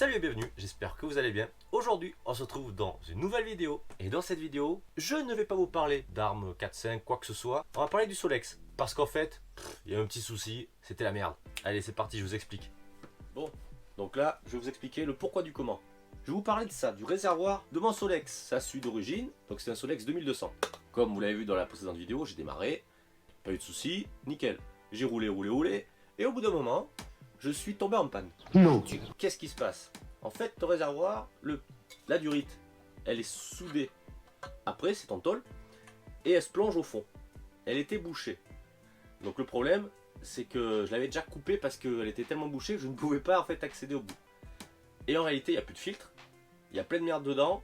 Salut et bienvenue, j'espère que vous allez bien. Aujourd'hui, on se retrouve dans une nouvelle vidéo. Et dans cette vidéo, je ne vais pas vous parler d'armes 4-5, quoi que ce soit. On va parler du Solex. Parce qu'en fait, il y a un petit souci, c'était la merde. Allez, c'est parti, je vous explique. Bon, donc là, je vais vous expliquer le pourquoi du comment. Je vais vous parler de ça, du réservoir de mon Solex. Ça suit d'origine, donc c'est un Solex 2200. Comme vous l'avez vu dans la précédente vidéo, j'ai démarré, pas eu de souci, nickel. J'ai roulé, et au bout d'un moment, je suis tombé en panne. Non. Qu'est-ce qui se passe? En fait, ton réservoir, la durite, elle est soudée. Après, c'est en tôle, et elle se plonge au fond. Elle était bouchée. Donc le problème, c'est que je l'avais déjà coupée parce qu'elle était tellement bouchée que je ne pouvais pas en fait accéder au bout. Et en réalité, il n'y a plus de filtre, il y a plein de merde dedans,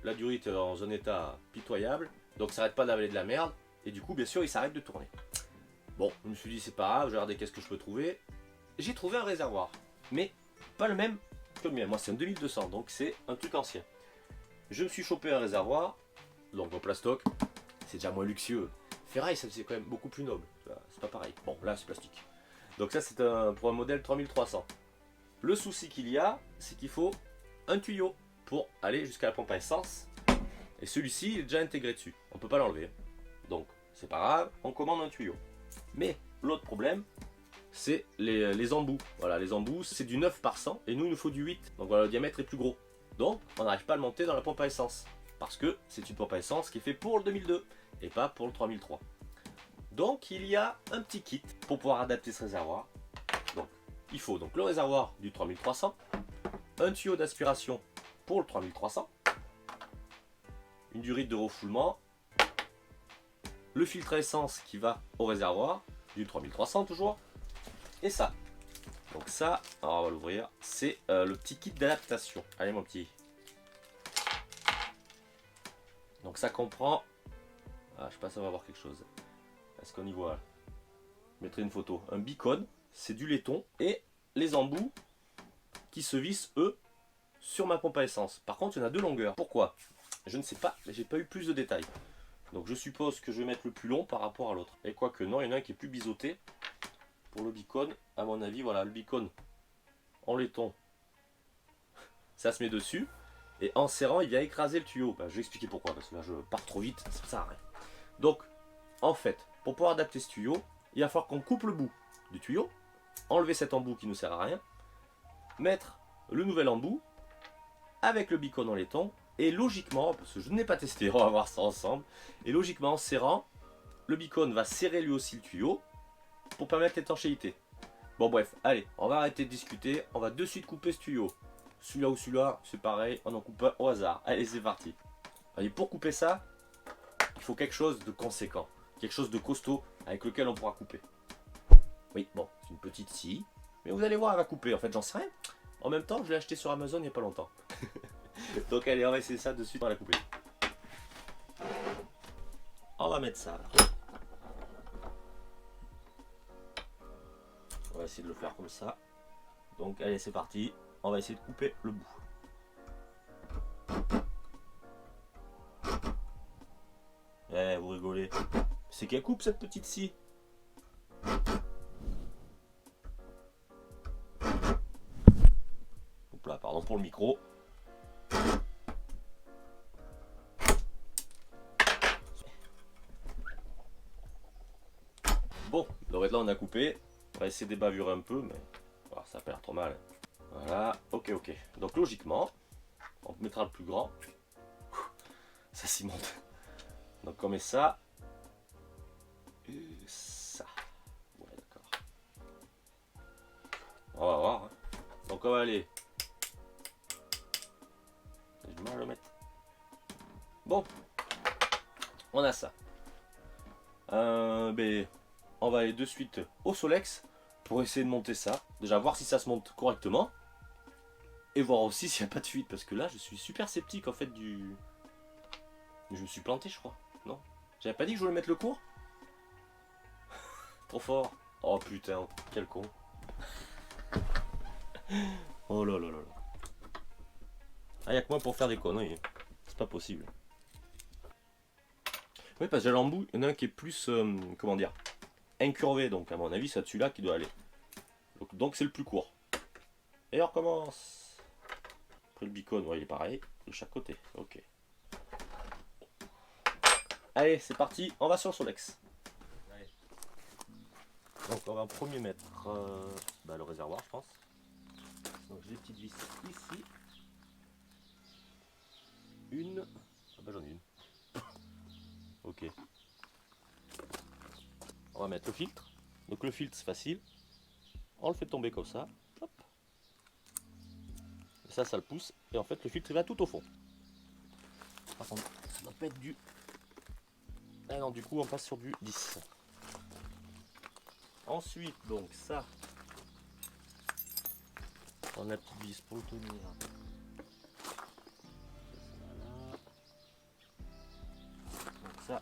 la durite est dans un état pitoyable, donc ça n'arrête pas d'avaler de la merde, et du coup, bien sûr, il s'arrête de tourner. Bon, je me suis dit, c'est pas grave, je vais regarder qu'est-ce que je peux trouver. J'ai trouvé un réservoir, mais pas le même que le mien. Moi, c'est un 2200, donc c'est un truc ancien. Je me suis chopé un réservoir, donc en plastoc, c'est déjà moins luxueux. Ferraille, c'est quand même beaucoup plus noble, c'est pas pareil. Bon, là, c'est plastique. Donc ça, c'est pour un modèle 3300. Le souci qu'il y a, c'est qu'il faut un tuyau pour aller jusqu'à la pompe à essence. Et celui-ci, il est déjà intégré dessus. On peut pas l'enlever. Donc, c'est pas grave, on commande un tuyau. Mais l'autre problème, c'est les embouts. Voilà, les embouts, c'est du 9 par 100 et nous, il nous faut du 8. Donc voilà, le diamètre est plus gros. Donc, on n'arrive pas à le monter dans la pompe à essence. Parce que c'est une pompe à essence qui est faite pour le 2002 et pas pour le 3003. Donc, il y a un petit kit pour pouvoir adapter ce réservoir. Donc, il faut donc le réservoir du 3300, un tuyau d'aspiration pour le 3300, une durite de refoulement, le filtre à essence qui va au réservoir du 3300 toujours, et ça. Donc ça, alors on va l'ouvrir, c'est le petit kit d'adaptation. Allez mon petit. Donc ça comprend, je sais pas si on va voir quelque chose. Est-ce qu'on y voit? Je mettrai une photo. Un beacon, c'est du laiton, et les embouts qui se vissent eux sur ma pompe à essence. Par contre il y en a deux longueurs. Pourquoi? Je ne sais pas, j'ai pas eu plus de détails. Donc je suppose que je vais mettre le plus long par rapport à l'autre. Et quoique non, il y en a un qui est plus biseauté. Pour le beacon, à mon avis, voilà, le beacon en laiton, ça se met dessus. Et en serrant, il vient écraser le tuyau. Je vais expliquer pourquoi, parce que là je pars trop vite, ça sert à rien. Donc, en fait, pour pouvoir adapter ce tuyau, il va falloir qu'on coupe le bout du tuyau, enlever cet embout qui ne sert à rien, mettre le nouvel embout avec le beacon en laiton, et logiquement, parce que je n'ai pas testé, on va voir ça ensemble, et logiquement en serrant, le beacon va serrer lui aussi le tuyau pour permettre l'étanchéité. Bon bref, allez, on va arrêter de discuter, on va de suite couper ce tuyau. Celui-là ou celui-là, c'est pareil, on en coupe un au hasard. Allez, c'est parti. Allez, pour couper ça, il faut quelque chose de conséquent, quelque chose de costaud avec lequel on pourra couper. Oui, bon, c'est une petite scie, mais vous allez voir, elle va couper, en fait j'en sais rien. En même temps, je l'ai acheté sur Amazon il n'y a pas longtemps. Donc allez, on va essayer ça de suite, on va la couper. On va mettre ça là. On va essayer de le faire comme ça. Donc allez, c'est parti. On va essayer de couper le bout. Eh, vous rigolez. C'est qu'elle coupe cette petite scie. Hop là, pardon pour le micro. Bon, donc là on a coupé. On va essayer de débavurer un peu, mais voilà, ça n'a pas l'air trop mal. Voilà, ok. Donc logiquement, on mettra le plus grand. Ça s'y monte. Donc on met ça. Et ça. Ouais, d'accord. On va voir. Donc on va aller. J'ai du mal à le mettre. Bon. On a ça. On va aller de suite au Solex pour essayer de monter ça. Déjà voir si ça se monte correctement. Et voir aussi s'il n'y a pas de fuite. Parce que là je suis super sceptique en fait du... Je me suis planté je crois. Non? J'avais pas dit que je voulais mettre le court? Trop fort. Oh putain, quel con. Oh là là là là. Ah, y'a que moi pour faire des conneries. C'est pas possible. Oui, parce que j'ai l'embout, il y en a un qui est plus, comment dire, incurvé. Donc à mon avis, c'est celui-là qui doit aller. Donc c'est le plus court. Et on recommence. Après le beacon, ouais, il est pareil, de chaque côté. Ok. Allez, c'est parti, on va sur le Solex. Allez. Donc on va en premier mettre le réservoir, je pense. Donc j'ai des petites vis ici. Une. Ah bah j'en ai une. Ok. On va mettre le filtre. Donc le filtre c'est facile. On le fait tomber comme ça. Hop. Et ça le pousse. Et en fait le filtre il va tout au fond. Par contre, ça doit pas être du. Ah non, du coup on passe sur du 10. Ensuite, donc ça. On a la petite vis pour le tenir. Voilà. Donc ça,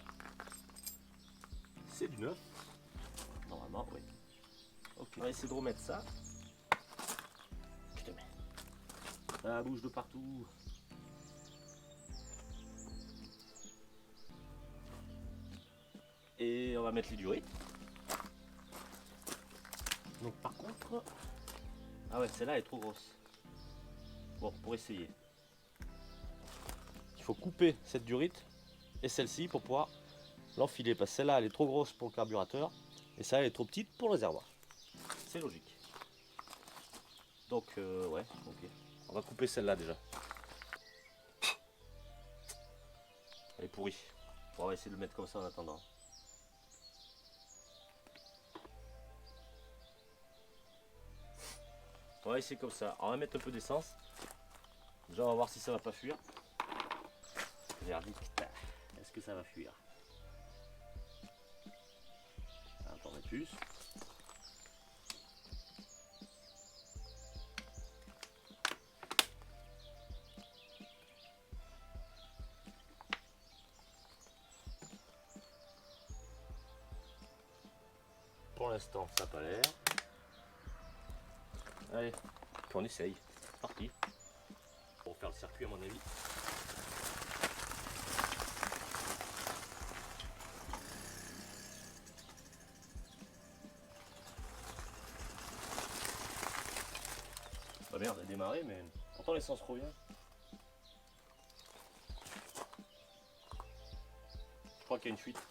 c'est du neuf. Normalement, oui. Ok. On va essayer de remettre ça. Putain, mais ça bouge de partout. Et on va mettre les durées. Donc par contre, ah ouais, celle-là est trop grosse. Bon, pour essayer, il faut couper cette durite et celle-ci pour pouvoir l'enfiler. Parce que celle-là, elle est trop grosse pour le carburateur et ça, elle est trop petite pour le réservoir. C'est logique. Donc, ouais, ok. On va couper celle-là déjà. Elle est pourrie. On va essayer de le mettre comme ça en attendant. On va essayer comme ça. On va mettre un peu d'essence. Déjà, on va voir si ça va pas fuir. Verdict. Est-ce que ça va fuir? Attends, on met plus. Pour l'instant, ça n'a pas l'air. Allez, puis on essaye. C'est parti. Pour faire le circuit, à mon avis. Bah merde, elle a démarré, mais pourtant l'essence revient. Je crois qu'il y a une fuite.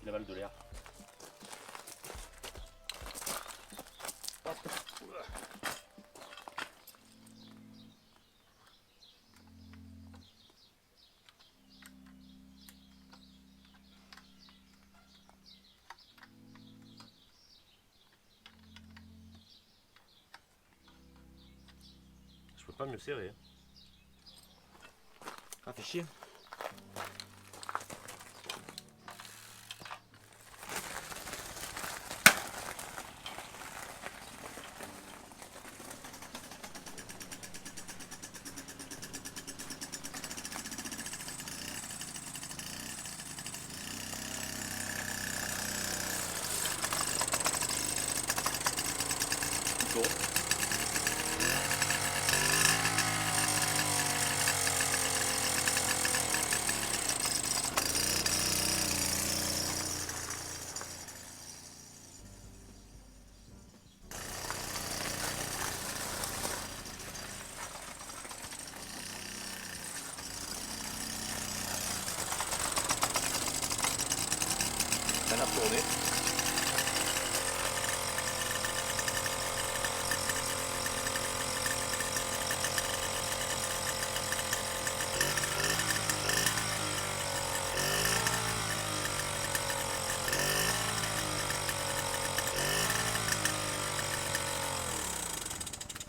Il avale de l'air. Je peux pas mieux serrer. Ah, fait chier. Bon. Ça a tourné.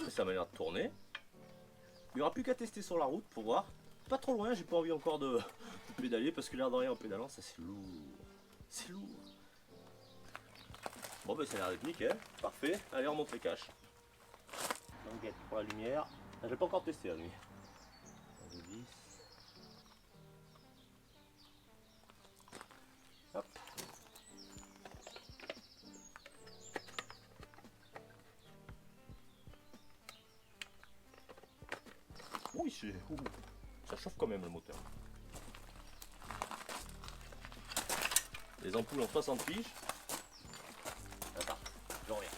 Ça m'a l'air de tourner. Il n'y aura plus qu'à tester sur la route pour voir. Pas trop loin, j'ai pas envie encore de pédaler parce que l'air de rien en pédalant, ça c'est lourd. C'est lourd. Bon ben ça a l'air d'être nickel, parfait. Allez, on monte les caches. Languette pour la lumière. Je l'ai pas encore testé la lumière. Hop. Oui, ça chauffe quand même le moteur. Les ampoules en 60 piges. Attends, j'en reviens.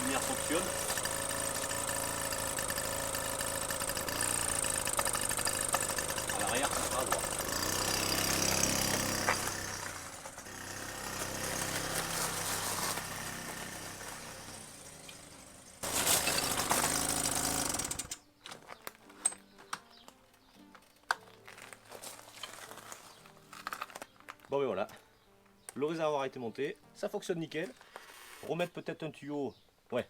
lumière fonctionne. À l'arrière, ça sera à droite. Bon ben voilà, le réservoir a été monté, ça fonctionne nickel. Remettre peut-être un tuyau, ouais,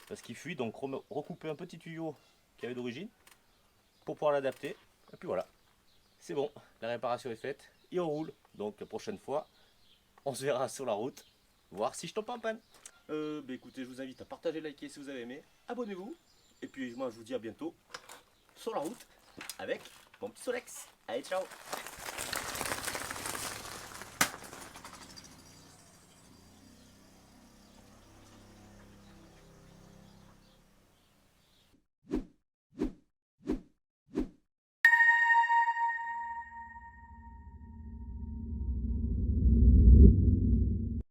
parce qu'il fuit, donc recouper un petit tuyau qu'il y avait d'origine pour pouvoir l'adapter. Et puis voilà, c'est bon, la réparation est faite, il roule. Donc la prochaine fois, on se verra sur la route, voir si je tombe pas en panne. Bah écoutez, je vous invite à partager, liker si vous avez aimé, abonnez-vous, et puis moi je vous dis à bientôt sur la route avec mon petit Solex. Allez, ciao!